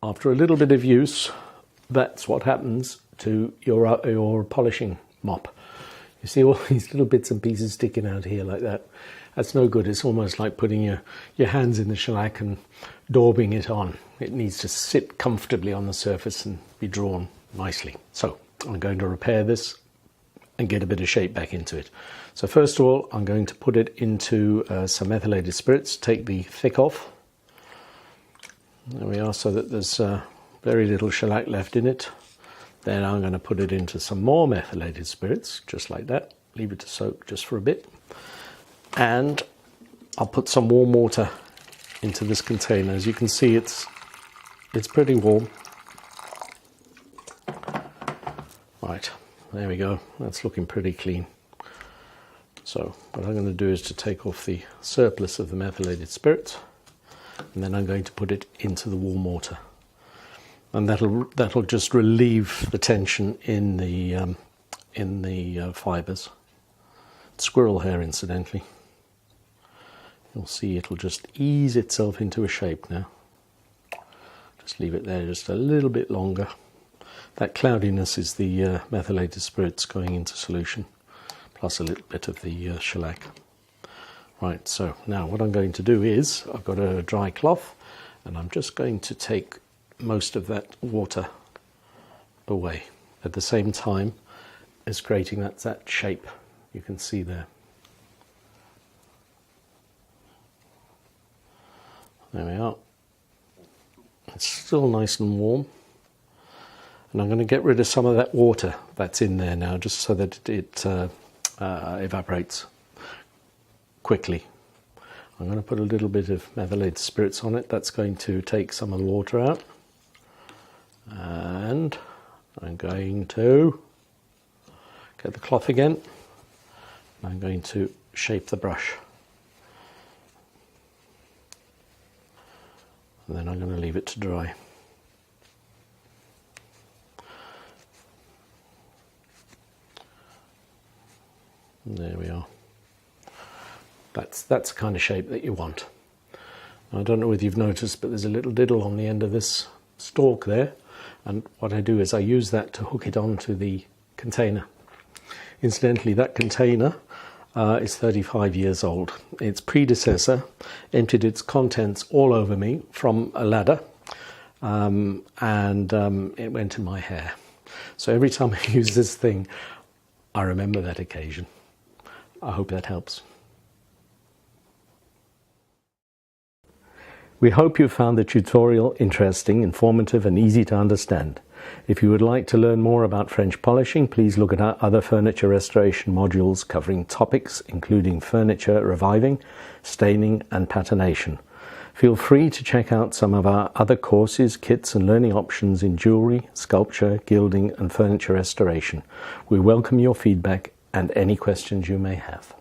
after a little bit of use, that's what happens to your polishing mop. You see all these little bits and pieces sticking out here like that. That's no good. It's almost like putting your hands in the shellac and daubing it on. It needs to sit comfortably on the surface and be drawn nicely. So I'm going to repair this and get a bit of shape back into it. So first of all, I'm going to put it into some methylated spirits, take the thick off. There we are, so that there's very little shellac left in it. Then I'm going to put it into some more methylated spirits, just like that. Leave it to soak just for a bit. And I'll put some warm water into this container. As you can see, it's pretty warm. Right, there we go. That's looking pretty clean. So what I'm going to do is to take off the surplus of the methylated spirits, and then I'm going to put it into the warm water. And that'll just relieve the tension in the fibres. Squirrel hair, incidentally. You'll see it'll just ease itself into a shape now. Just leave it there just a little bit longer. That cloudiness is the methylated spirits going into solution, plus a little bit of the shellac. Right, so now what I'm going to do is, I've got a dry cloth, and I'm just going to take most of that water away at the same time as creating that shape you can see there. There we are. It's still nice and warm, and I'm going to get rid of some of that water that's in there now, just so that it evaporates quickly. I'm going to put a little bit of methylated spirits on it. That's going to take some of the water out. And I'm going to get the cloth again. I'm going to shape the brush. And then I'm going to leave it to dry. And there we are. That's the kind of shape that you want. I don't know whether you've noticed, but there's a little diddle on the end of this stalk there. And what I do is I use that to hook it onto the container. Incidentally, that container is 35 years old. Its predecessor emptied its contents all over me from a ladder, and it went in my hair. So every time I use this thing, I remember that occasion. I hope that helps. We hope you found the tutorial interesting, informative and easy to understand. If you would like to learn more about French polishing, please look at our other furniture restoration modules covering topics including furniture reviving, staining and patination. Feel free to check out some of our other courses, kits and learning options in jewellery, sculpture, gilding and furniture restoration. We welcome your feedback and any questions you may have.